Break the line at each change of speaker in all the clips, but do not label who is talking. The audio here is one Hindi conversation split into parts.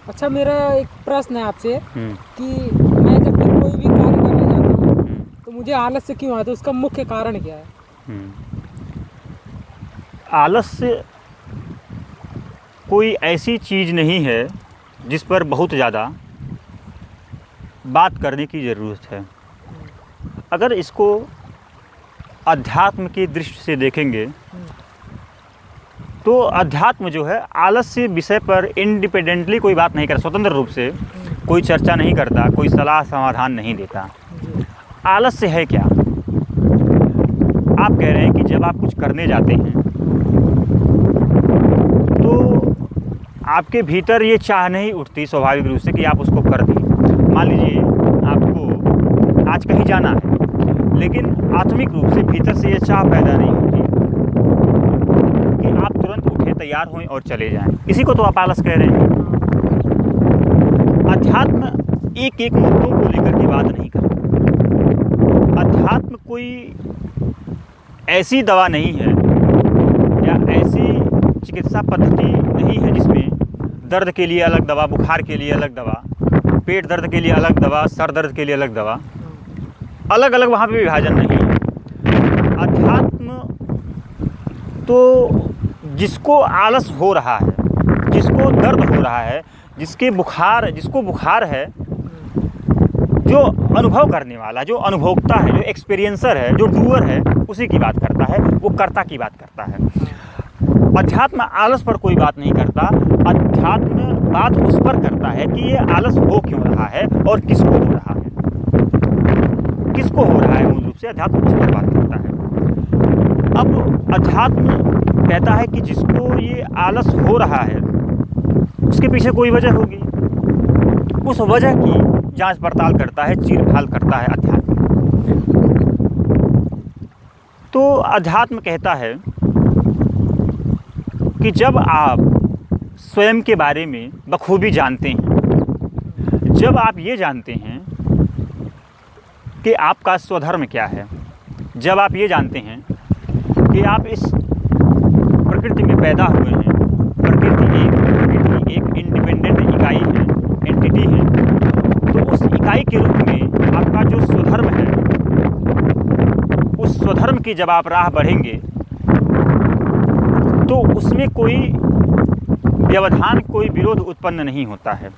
अच्छा, मेरा एक प्रश्न है आपसे कि मैं जब भी कोई भी कार्य करने जाता हूँ तो मुझे आलस्य क्यों आता है, उसका मुख्य कारण क्या है?
आलस्य कोई ऐसी चीज़ नहीं है जिस पर बहुत ज़्यादा बात करने की ज़रूरत है। अगर इसको अध्यात्म की दृष्टि से देखेंगे तो अध्यात्म जो है आलस्य विषय पर इंडिपेंडेंटली कोई बात नहीं करता, स्वतंत्र रूप से कोई चर्चा नहीं करता, कोई सलाह समाधान नहीं देता। आलस्य है क्या? आप कह रहे हैं कि जब आप कुछ करने जाते हैं तो आपके भीतर ये चाह नहीं उठती स्वाभाविक रूप से कि आप उसको कर दें। मान लीजिए आपको आज कहीं जाना है, लेकिन आत्मिक रूप से भीतर से ये चाह पैदा नहीं होती कि आप तुरंत उठे, तैयार हों और चले जाएं। इसी को तो आप आलस कह रहे हैं। अध्यात्म एक एक मुद्दों को लेकर के बात नहीं करता। अध्यात्म कोई ऐसी दवा नहीं है या ऐसी चिकित्सा पद्धति नहीं है जिसमें दर्द के लिए अलग दवा, बुखार के लिए अलग दवा, पेट दर्द के लिए अलग दवा, सर दर्द के लिए अलग दवा, अलग अलग वहाँ पे विभाजन नहीं है। अध्यात्म तो जिसको आलस हो रहा है, जिसको दर्द हो रहा है, जिसको बुखार है, जो अनुभव करने वाला, जो अनुभोक्ता है, जो एक्सपीरियंसर है, जो डूअर है, उसी की बात करता है, वो कर्ता की बात करता है। अध्यात्म आलस पर कोई बात नहीं करता। अध्यात्म बात उस पर करता है कि ये आलस हो क्यों रहा है और किसको हो रहा है। किसको हो रहा है मूल रूप से अध्यात्म उस पर बात करता है। अब अध्यात्म कहता है कि जिसको ये आलस हो रहा है उसके पीछे कोई वजह होगी, उस वजह की जांच पड़ताल करता है, चीर-फाड़ करता है अध्यात्म। तो अध्यात्म कहता है कि जब आप स्वयं के बारे में बखूबी जानते हैं, जब आप ये जानते हैं कि आपका स्वधर्म क्या है, जब आप ये जानते हैं कि आप इस प्रकृति में पैदा हुए हैं, प्रकृति एक इंडिपेंडेंट इकाई है, एंटिटी है, तो उस इकाई के रूप में आपका जो स्वधर्म है, उस स्वधर्म की जब आप राह बढ़ेंगे तो उसमें कोई व्यवधान, कोई विरोध उत्पन्न नहीं होता है।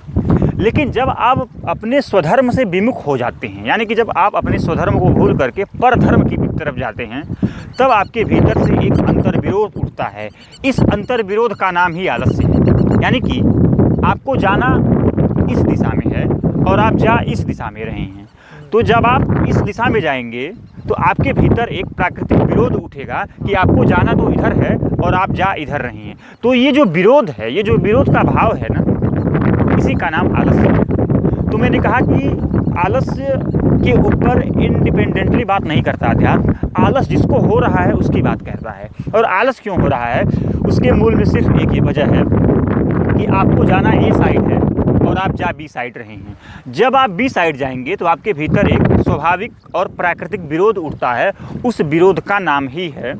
लेकिन जब आप अपने स्वधर्म से विमुख हो जाते हैं, यानी कि जब आप अपने स्वधर्म को भूल करके परधर्म की तरफ जाते हैं, तब आपके भीतर से एक अंतर्विरोध उठता है। इस अंतर्विरोध का नाम ही आलस्य है। यानी कि आपको जाना इस दिशा में है और आप जा इस दिशा में रहे हैं। तो जब आप इस दिशा में जाएंगे तो आपके भीतर एक प्राकृतिक विरोध उठेगा कि आपको जाना तो इधर है और आप जा इधर रहे हैं। तो ये जो विरोध है, ये जो विरोध का भाव है ना, इसी का नाम आलस्य है। तो मैंने कहा कि आलस्य के ऊपर इंडिपेंडेंटली बात नहीं करता अध्यात्म। आलस जिसको हो रहा है उसकी बात करता है। और आलस क्यों हो रहा है, उसके मूल में सिर्फ एक ही वजह है कि आपको जाना ए साइड है और आप जा बी साइड रहे हैं। जब आप बी साइड जाएंगे तो आपके भीतर एक स्वाभाविक और प्राकृतिक विरोध उठता है। उस विरोध का नाम ही है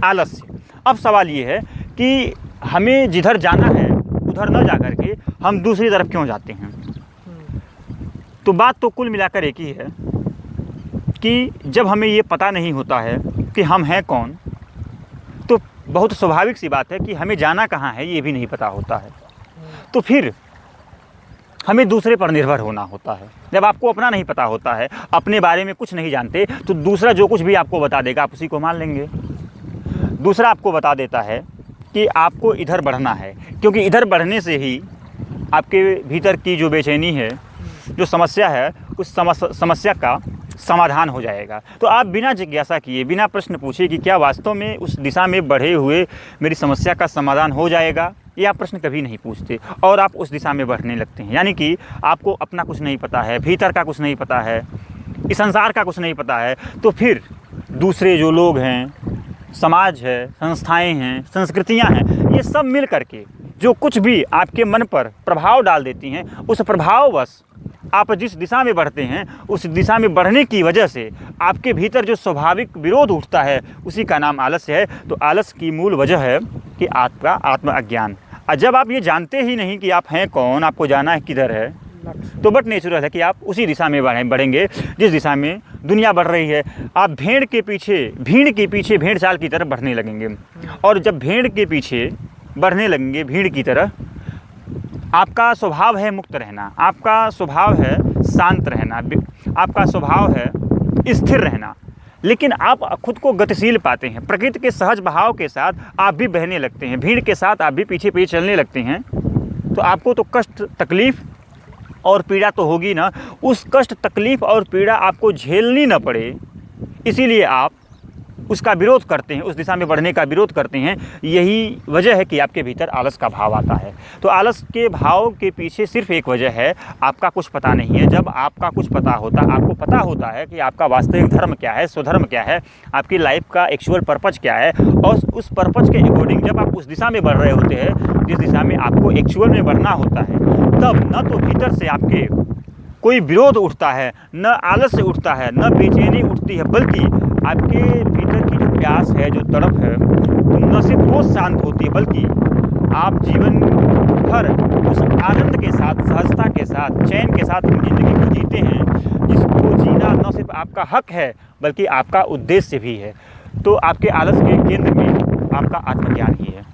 आलस्य। अब सवाल ये है कि हमें जिधर जाना है उधर न जा करके हम दूसरी तरफ क्यों जाते हैं। तो बात तो कुल मिलाकर एक ही है कि जब हमें ये पता नहीं होता है कि हम हैं कौन, तो बहुत स्वाभाविक सी बात है कि हमें जाना कहाँ है ये भी नहीं पता होता है। तो फिर हमें दूसरे पर निर्भर होना होता है। जब आपको अपना नहीं पता होता है, अपने बारे में कुछ नहीं जानते, तो दूसरा जो कुछ भी आपको बता देगा आप उसी को मान लेंगे। दूसरा आपको बता देता है कि आपको इधर बढ़ना है, क्योंकि इधर बढ़ने से ही आपके भीतर की जो बेचैनी है, जो समस्या है, उस समस्या का समाधान हो जाएगा। तो आप बिना जिज्ञासा किए, बिना प्रश्न पूछे कि क्या वास्तव में उस दिशा में बढ़े हुए मेरी समस्या का समाधान हो जाएगा, ये आप प्रश्न कभी नहीं पूछते और आप उस दिशा में बढ़ने लगते हैं। यानी कि आपको अपना कुछ नहीं पता है, भीतर का कुछ नहीं पता है, इस संसार का कुछ नहीं पता है, तो फिर दूसरे जो लोग हैं, समाज है, संस्थाएं हैं, संस्कृतियां हैं, ये सब मिल करके जो कुछ भी आपके मन पर प्रभाव डाल देती हैं, उस प्रभाववश आप जिस दिशा में बढ़ते हैं, उस दिशा में बढ़ने की वजह से आपके भीतर जो स्वाभाविक विरोध उठता है, उसी का नाम आलस्य है। तो आलस्य की मूल वजह है कि आपका आत्म अज्ञान, और जब आप ये जानते ही नहीं कि आप हैं कौन, आपको जाना है किधर है,
लक्ष्य।
तो बट नेचुरल है कि आप उसी दिशा में बढ़ेंगे जिस दिशा में दुनिया बढ़ रही है। आप भीड़ के पीछे भेड़ चाल की तरफ बढ़ने लगेंगे। और जब भेड़ के पीछे बढ़ने लगेंगे भीड़ की तरह, आपका स्वभाव है मुक्त रहना, आपका स्वभाव है शांत रहना, आपका स्वभाव है स्थिर रहना, लेकिन आप खुद को गतिशील पाते हैं। प्रकृति के सहज बहाव के साथ आप भी बहने लगते हैं, भीड़ के साथ आप भी पीछे पीछे चलने लगते हैं। तो आपको तो कष्ट तकलीफ़ और पीड़ा तो होगी ना, उस कष्ट तकलीफ़ और पीड़ा आपको झेलनी ना पड़े, इसीलिए आप उसका विरोध करते हैं, उस दिशा में बढ़ने का विरोध करते हैं। यही वजह है कि आपके भीतर आलस का भाव आता है। तो आलस के भाव के पीछे सिर्फ एक वजह है, आपका कुछ पता नहीं है। जब आपका कुछ पता होता, आपको पता होता है कि आपका वास्तविक धर्म क्या है, स्वधर्म क्या है, आपकी लाइफ का एक्चुअल पर्पज़ क्या है, और उस पर्पज़ के अकॉर्डिंग जब आप उस दिशा में बढ़ रहे होते हैं जिस दिशा में आपको एक्चुअल में बढ़ना होता है, तब न तो भीतर से आपके कोई विरोध उठता है, न आलस्य उठता है, न बेचैनी उठती है, बल्कि आपके भीतर की जो प्यास है, जो तड़प है, तो न सिर्फ वो शांत होती है, बल्कि आप जीवन भर उस आनंद के साथ, सहजता के साथ, चैन के साथ अपनी ज़िंदगी को जीते हैं, जिसको जीना न सिर्फ आपका हक है बल्कि आपका उद्देश्य भी है। तो आपके आलस के केंद्र में आपका आत्मज्ञान ही है।